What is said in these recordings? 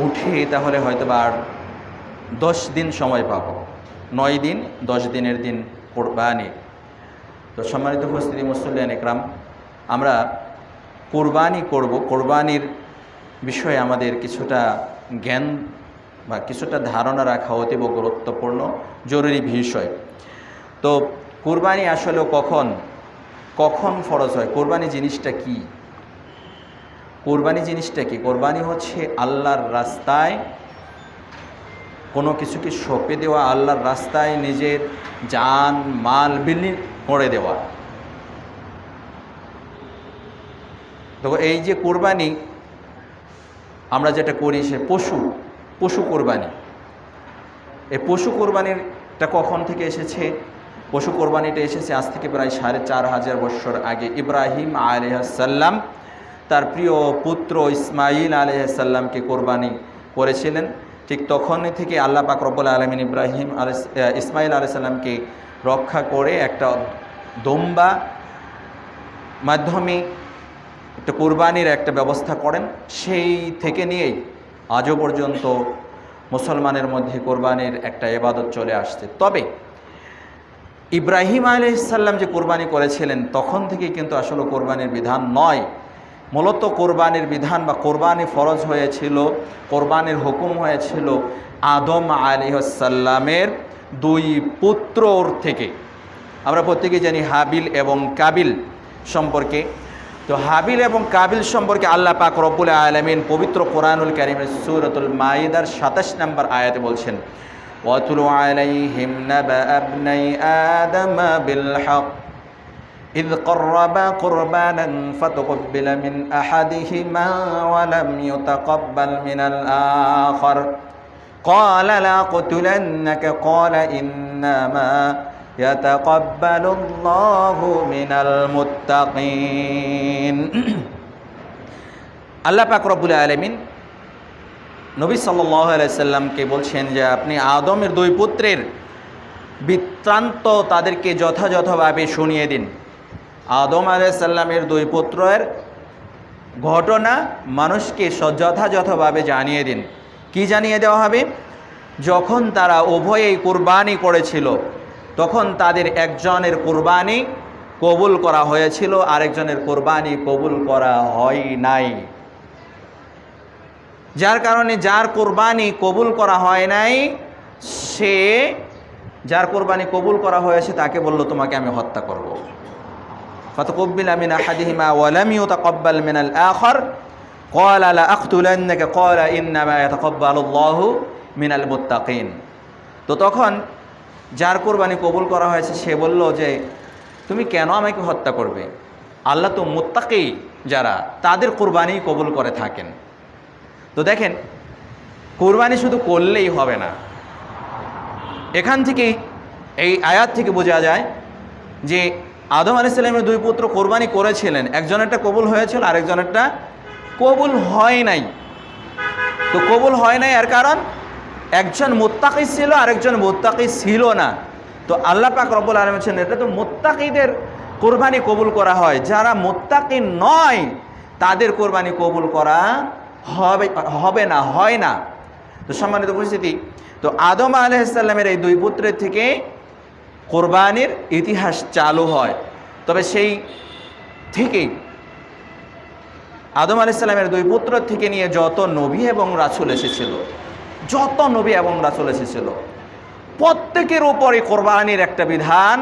উঠে তাহলে হয়তো বা আর 10 দিন সময় পাব, 9 দিন 10 দিনের দিন কোরবানি। তো সম্মানিত উপস্থিতি মুসল্লিয়ান ইকরাম, আমরা কোরবানি করব, কোরবানির বিষয়ে আমাদের কিছুটা জ্ঞান বা কিছুটা ধারণা রাখা অতীব গুরুত্বপূর্ণ জরুরি বিষয়। তো কোরবানি আসলে কখন ফরজ হয়? কোরবানি জিনিসটা কি? কোরবানি জিনিসটা কি? কোরবানি হচ্ছে আল্লাহর রাস্তায় কোনো কিছুকে সঁপে দেওয়া, আল্লাহর রাস্তায় নিজের জান মাল বিলীন করে দেওয়া। তো এই যে কোরবানি আমরা যেটা করি সে পশু কোরবানি। এই পশু কোরবানিটা কখন থেকে এসেছে? পশু কোরবানিটা এসেছে আজ থেকে প্রায় 4500 বছর আগে। ইব্রাহিম আলাইহিসসালাম তার প্রিয় পুত্র ইসমাইল আলাইহিসসালামকে কোরবানি করেছিলেন। ঠিক তখনই থেকে আল্লাহ পাক রব্বুল আলামিন ইসমাইল আলাইহিসসালামকে রক্ষা করে একটা দোম্বা মাধ্যমে একটা কোরবানির একটা ব্যবস্থা করেন। সেই থেকে নিয়েই আজও পর্যন্ত মুসলমানের মধ্যে কোরবানির একটা ইবাদত চলে আসছে। তবে ইব্রাহিম আলাইহিসসালাম যে কোরবানি করেছিলেন তখন থেকে কিন্তু আসলে কোরবানির বিধান নয়। মূলত কোরবানির বিধান বা কোরবানি ফরজ হয়েছিল, কোরবানির হুকুম হয়েছিল আদম আলাইহিসসালামের 2 পুত্রর থেকে। আমরা প্রত্যেকেই জানি হাবিল এবং কাবিল সম্পর্কে। তো হাবিল এবং কাবিল সম্পর্কে আল্লাহ পাক রব্বুল আলামিন পবিত্র কোরআনুল কারীমের সূরাতুল মাইদার 27 নম্বর আয়াতে বলছেন, ওয়াতুলু আলাইহিম নাবা আবনাই আদম বিল হক إذ قربا قربانا فتقبل من أحدهما ولم يتقبل من الآخر قال لأقتلنك قال إنما يتقبل الله من المتقين। আল্লাহ পাক রব্বুল আলামিন নবী সাল্লাল্লাহু আলাইহি সাল্লামকে বলছেন যে আপনি আদমের 2 পুত্রের বৃত্তান্ত তাদেরকে যথাযথভাবে শুনিয়ে দিন। আদম আলাইহিস সালামের 2 পুত্রের ঘটনা মানুষকে যথাযথভাবে জানিয়ে দিন। কি জানিয়ে দেওয়া হবে? যখন তারা উভয়েই কুরবানি করেছিল তখন তাদের একজনের কুরবানি কবুল করা হয়েছিল, আরেকজনের কুরবানি কবুল করা হয় নাই। যার কারণে যার কুরবানি কবুল করা হয় নাই, সে যার কুরবানি কবুল করা হয়েছে তাকে বলল তোমাকে আমি হত্যা করব। ফাতাকুব্বিলা মিন আহাদিহিমা ওয়া লাম ইউতাকাব্বাল মিনাল আখার ক্বালা লা আকতুলান্নাকা ক্বালা ইন্নামা ইয়াতাকাব্বালুল্লাহু মিনাল মুত্তাকিন। তো তখন যার কুরবানি কবুল করা হয়েছে সে বলল যে তুমি কেন আমাকে হত্যা করবে? আল্লাহ তো মুত্তাকি যারা তাদের কুরবানি কবুল করে থাকেন। তো দেখেন, কুরবানি শুধু করলেই হবে না। এখান থেকে এই আয়াত থেকে বোঝা যায় যে আদম আলাইহিস সালামের 2 পুত্র কোরবানি করেছিলেন, একজনেরটা কবুল হয়েছিল, আরেকজনেরটা কবুল হয় নাই। তো কবুল হয় নাই এর কারণ একজন মুত্তাকি ছিল, আরেকজন মুত্তাকি ছিল না। তো আল্লাহ পাক রব্বুল আলামিন বলেছেন এটা তো মুত্তাকিদের কোরবানি কবুল করা হয়, যারা মুত্তাকি নয় তাদের কোরবানি কবুল করা হবে না, হয় না। তো সম্মানিত উপস্থিতি, তো আদম আলাইহিস সালামের এই 2 পুত্রের থেকে কোরবানির ইতিহাস চালু হয়। তবে সেই থেকেই আদম আলাইহিস সালামের 2 পুত্র থেকে নিয়ে যত নবী এবং রাসূল এসেছিল, প্রত্যেকের উপরে কোরবানির একটা বিধান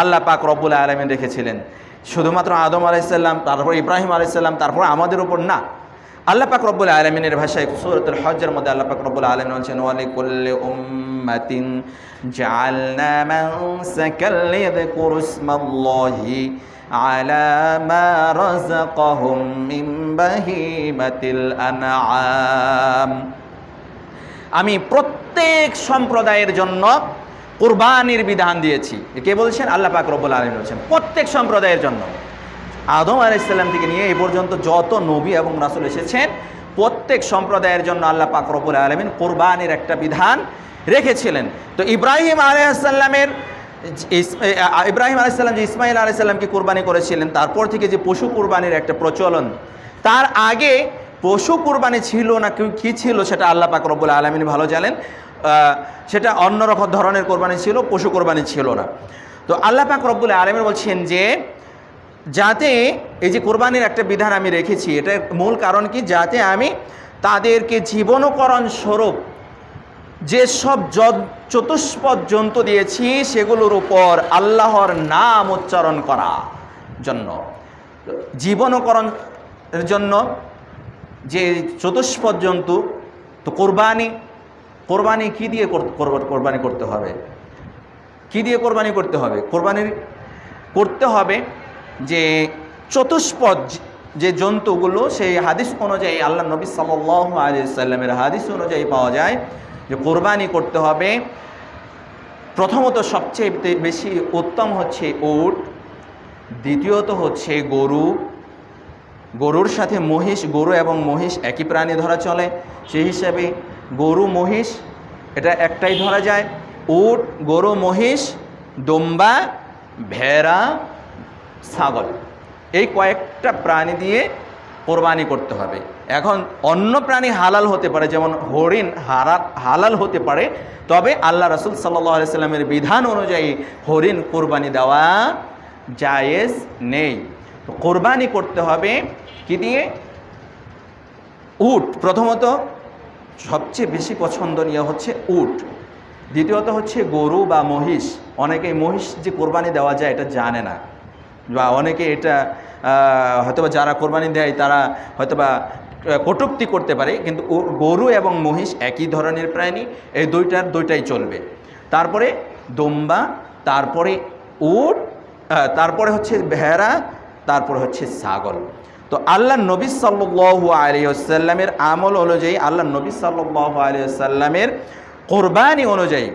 আল্লাহ পাক রব্বুল আলামিন রেখেছিলেন। শুধুমাত্র আদম আলাইহিস সালাম, তারপর ইব্রাহিম আলাইহিস সালাম, তারপর আমাদের উপর না। আল্লাহ পাক রব্বুল আলামিনের ভাষায় সূরাতুল হজ্জের মধ্যে আল্লাহ পাক রব্বুল আলামিন বলেছেন, ওয়া লিকুল্লি উম্মাতিন জাআলনা মানসাকাল লিযাকুরু ইসমাল্লাহি আলা মা রাযাকাহুম মিন বাহিমাতিল আনআম। আমি প্রত্যেক সম্প্রদায়ের জন্য কুরবানির বিধান দিয়েছি। কে বলছেন? আল্লাহ পাক রব্বুল আলামিন বলছেন প্রত্যেক সম্প্রদায়ের জন্য। আদম আলাইহিস সালাম থেকে নিয়ে এই পর্যন্ত যত নবী এবং রাসূল এসেছেন প্রত্যেক সম্প্রদায়ের জন্য আল্লাহ পাক রব্বুল আলামিন কুরবানির একটা বিধান রেখেছিলেন। তো ইব্রাহিম আলাইহিস সালাম যে ইসমাইল আলাইহিস সালামকে কুরবানি করেছিলেন, তারপর থেকে যে পশু কুরবানির একটা প্রচলন, তার আগে পশু কোরবানি ছিল না কি ছিল সেটা আল্লাহ পাক রব্বুল আলামিন ভালো জানেন। সেটা অন্যরকম ধরনের কোরবানি ছিল, পশু কোরবানি ছিল না। তো আল্লাহ পাক রব্বুল আলামিন বলছেন যে যাতে এই যে কোরবানির একটা বিধান আমি রেখেছি, এটার মূল কারণ কি, যাতে আমি তাদেরকে জীবনকরণ স্বরূপ যেসব চতুষ্পদ জন্তু দিয়েছি সেগুলোর উপর আল্লাহর নাম উচ্চারণ করা জন্য, জীবনকরণের জন্য যে চতুষ্পদ জন্তু। তো কোরবানি কি দিয়ে কোরবানি করতে হবে? কি দিয়ে কোরবানি করতে হবে? কোরবানি করতে হবে যে চতুষ্পদ যে জন্তুগুলো, সেই হাদিস অনুযায়ী আল্লাহ নবী সাল্লাল্লাহু আলাইহি ওয়াসাল্লামের হাদিস অনুযায়ী পাওয়া যায় যে কোরবানি করতে হবে। প্রথমত সবচেয়ে বেশি উত্তম হচ্ছে উট, দ্বিতীয়ত হচ্ছে গরুর সাথে মহিষ। গরু এবং মহিষ একই প্রাণী ধরা চলে, সেই হিসাবে গরু মহিষ এটা একটাই ধরা যায়। উট, গরু, মহিষ, দুম্বা, ভেড়া, ছাগল, এই কয়েকটা প্রাণী দিয়ে কোরবানি করতে হবে। এখন অন্য প্রাণী হালাল হতে পারে, যেমন হরিণ হালাল হতে পারে, তবে আল্লাহ রাসূল সাল্লাল্লাহু আলাইহি সাল্লামের বিধান অনুযায়ী হরিণ কোরবানি দেওয়া জায়েজ নেই। তো কোরবানি করতে হবে কি দিয়ে? উট। প্রথমত সবচেয়ে বেশি পছন্দনীয় হচ্ছে উট, দ্বিতীয়ত হচ্ছে গরু বা মহিষ। অনেকেই মহিষ যে কোরবানি দেওয়া যায় এটা জানে না, বা অনেকে এটা হয়তোবা যারা কোরবানি দেয় তারা হয়তোবা কটূক্তি করতে পারে, কিন্তু গরু এবং মহিষ একই ধরনের প্রাণী, এই দুইটাই চলবে। তারপরে দুম্বা, তারপরে উট, তারপরে হচ্ছে ভেড়া, তারপরে হচ্ছে ছাগল। তো আল্লাহ নবী সাল্লাল্লাহু আলাইহি ওয়াসাল্লামের আমল অনুযায়ী, আল্লাহ নবী সাল্লাল্লাহু আলাইহি ওয়াসাল্লামের কোরবানি অনুযায়ী,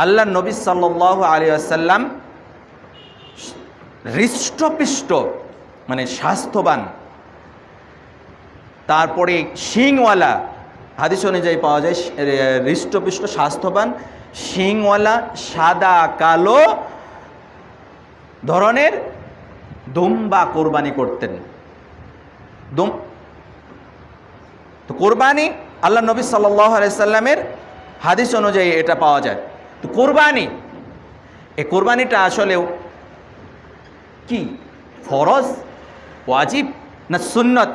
আল্লাহ নবী সাল্লাল্লাহু আলাইহি ওয়াসাল্লাম হৃষ্টপুষ্ট মানে স্বাস্থ্যবান, তারপরে শিংওয়ালা, হাদিস অনুযায়ী পাওয়া যায় হৃষ্টপুষ্ট স্বাস্থ্যবান শিংওয়ালা সাদা কালো ধরনের দুম্বা কোরবানি করতেন। তো কোরবানি আল্লাহ নবী সাল্লাল্লাহু আলাইহি সাল্লামের হাদিস অনুযায়ী এটা পাওয়া যায়। তো কোরবানি, এই কোরবানিটা আসলেও কি ফরজ, ওয়াজিব না সুন্নত?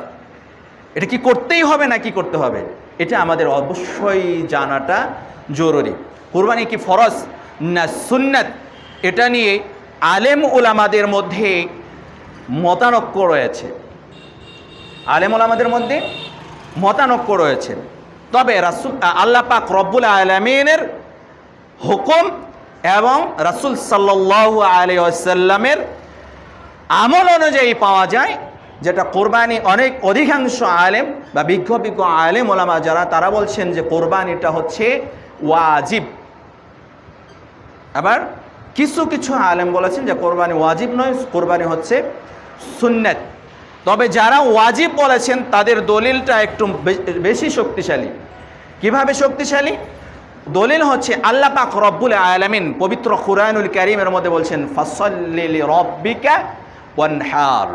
এটা কি করতেই হবে না কি করতে হবে? এটা আমাদের অবশ্যই জানাটা জরুরি। কোরবানি কি ফরজ না সুন্নত, এটা নিয়ে আলেম উলামাদের মধ্যে মতানৈক্য রয়েছে। আলেম উলামাদের মধ্যে মতানৈক্য রয়েছে। তবে আল্লাহ পাক রব্বুল আলামিনের হুকুম এবং রাসূল সাল্লাল্লাহু আলাইহি ওয়াসাল্লামের আমল অনুযায়ী পাওয়া যায়, যেটা কোরবানি অধিকাংশ আলেম বা বিজ্ঞ আলেম ওলামা যারা, তারা বলছেন যে কোরবানিটা হচ্ছে ওয়াজিব। আবার কিছু কিছু আলেম বলেছেন যে কোরবানি ওয়াজিব নয়, কোরবানি হচ্ছে সুন্নাত। তবে যারা ওয়াজিব বলেছেন তাদের দলিলটা একটু বেশি শক্তিশালী। কিভাবে শক্তিশালী? দলিল হচ্ছে আল্লাহ পাক রব্বুল আলামিন পবিত্র কুরআনুল কারীমের মধ্যে বলছেন ফাসাল্লি লিরাব্বিকা ওয়ানহার।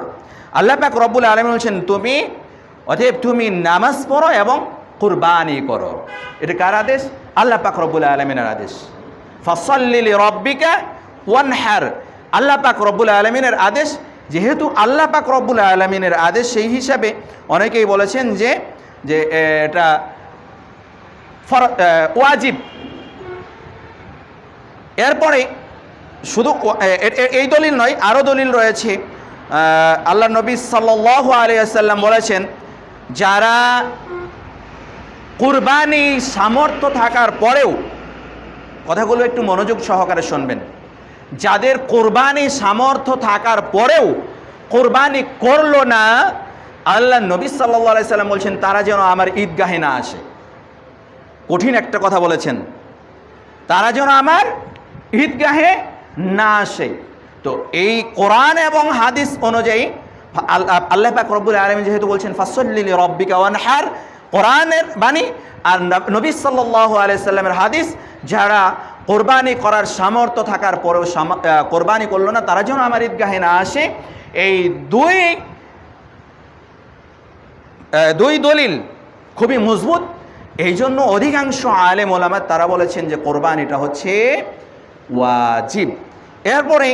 আল্লাহ পাক রব্বুল আলামিন বলছেন তুমি নামাজ পড়ো এবং কুরবানি করো। এটা কার আদেশ? আল্লাহ পাক রব্বুল আলামিনের আদেশ। ফাসাল্লি লিরাব্বিকা ওয়ানহার, আল্লাহ পাক রব্বুল আলামিনের আদেশ। যেহেতু আল্লাহ পাক রব্বুল আলামিনের আদেশ, সেই হিসাবে অনেকেই বলেছেন যে এটা ওয়াজিব। এরপরে শুধু এই দলিল নয়, আরও দলিল রয়েছে। আল্লাহ নবী সাল্লাল্লাহু আলাইহি ওয়াসাল্লাম বলেছেন, যারা কুরবানি সামর্থ্য থাকার পরেও, কথাগুলো একটু মনোযোগ সহকারে শুনবেন, যাদের কোরবানি সামর্থ্য থাকার পরেও কোরবানি করলো না, আল্লাহ নবী সাল্লাল্লাহু আলাইহি ওয়াসাল্লাম বলছেন তারা যেন আমার ঈদগাহে না আসে। কঠিন একটা কথা বলেছেন, তারা যেন আমার ঈদগাহে না আসে। তো এই কোরআন এবং হাদিস অনুযায়ী আল্লাহ পাক রব্বুল আলামিন যেহেতু বলছেন ফাসাল্লি লিরাব্বিকা ওয়ানহার, কোরআনের বাণী আর নবী সাল্লাল্লাহু আলাইহি সাল্লামের হাদিস, যারা কোরবানি করার সামর্থ্য থাকার পরেও কোরবানি করলো না, তারা যেন আমার ঈদগাহে না আসে। এই দুই দুই দলিল খুবই মজবুত। এই জন্য অধিকাংশ আলেম ওলামা তারা বলেছেন যে কোরবানিটা হচ্ছে ওয়াজিব। এরপরে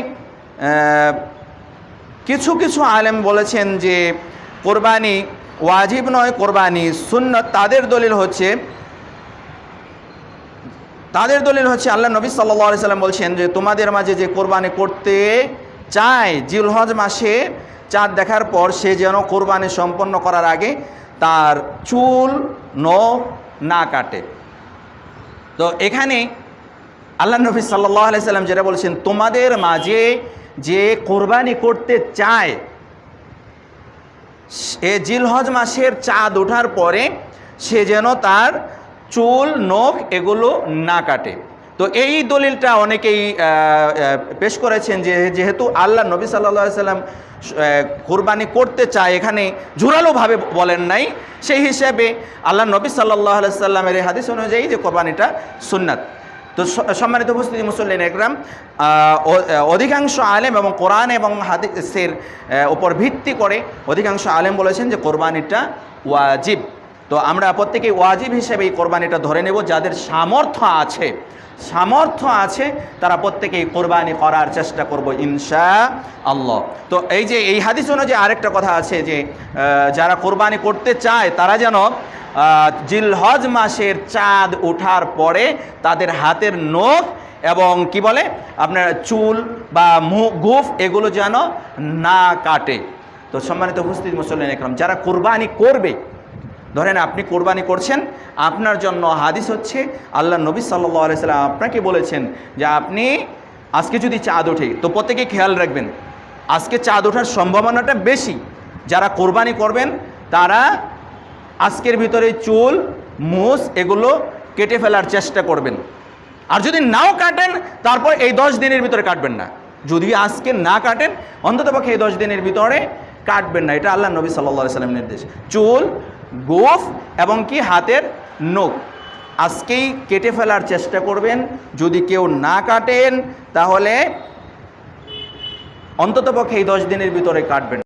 কিছু কিছু আলেম বলেছেন যে কোরবানি ওয়াজিব নয়, কোরবানি সুন্নত। তাদের দলিল হচ্ছে আল্লাহ নবী সাল্লাল্লাহু আলাইহি সাল্লাম বলছেন যে তোমাদের মাঝে যে কোরবানি করতে চায় জিলহজ মাসে চাঁদ দেখার পর সে যেন কোরবানি সম্পন্ন করার আগে তার চুল নখ না কাটে। তো এখানে আল্লাহ নবী সাল্লাল্লাহু আলাইহি সাল্লাম যেটা বলছেন তোমাদের মাঝে যে কোরবানি করতে চায় এ জিলহজ মাসের চাঁদ ওঠার পরে সে যেন তার চুল নখ এগুলো না কাটে। তো এই দলিলটা অনেকেই পেশ করেছেন যে যেহেতু আল্লাহ নবী সাল্লাল্লাহু আলাইহি সাল্লাম কোরবানি করতে চায়, এখানে জোরালোভাবে বলেন নাই, সেই হিসাবে আল্লাহ নবী সাল্লাল্লাহু আলাইহি সাল্লামের এই হাদিস অনুযায়ী যে কোরবানিটা সুন্নাত। তো সম্মানিত উপস্থিতি মুসল্লিন একরাম, অধিকাংশ আলেম এবং কোরআন এবং হাদিসের উপর ভিত্তি করে অধিকাংশ আলেম বলেছেন যে কোরবানিটা ওয়াজিব। তো আমরা প্রত্যেকেই ওয়াজিব হিসেবে এই কোরবানিটা ধরে নেব। যাদের সামর্থ্য আছে তারা প্রত্যেকেই কোরবানি করার চেষ্টা করব ইনশাআল্লাহ। তো এই হাদিস অনুযায়ী আরেকটা কথা আছে যে যারা কোরবানি করতে চায় তারা যেন জিলহজ মাসের চাঁদ ওঠার পরে তাদের হাতের নখ এবং কি বলে আপনার চুল বা গোঁফ এগুলো যেন না কাটে। তো সম্মানিত উপস্থিত মুসল্লিন একরাম, যারা কোরবানি করবে, ধরেন আপনি কোরবানি করছেন, আপনার জন্য হাদিস হচ্ছে আল্লাহ নবী সাল্লাল্লাহু আলাইহি সাল্লাম আপনাকে বলেছেন যে আপনি আজকে যদি চাঁদ ওঠে, তো প্রত্যেকে খেয়াল রাখবেন আজকে চাঁদ ওঠার সম্ভাবনাটা বেশি। যারা কোরবানি করবেন তারা আজকের ভিতরে চুল মুছ এগুলো কেটে ফেলার চেষ্টা করবেন। আর যদি নাও কাটেন তারপর এই 10 দিনের ভিতরে কাটবেন না। যদি আজকে না কাটেন অন্ততপক্ষে এই 10 দিনের ভিতরে কাটবেন না। এটা আল্লাহ নবী সাল্লাল্লাহু আলাইহি সাল্লামের নির্দেশ। চুল, গোঁফ এবং কি হাতের নখ আজকেই কেটে ফেলার চেষ্টা করবেন। যদি কেউ না কাটেন তাহলে অন্ততপক্ষে এই 10 দিনের ভিতরে কাটবেন।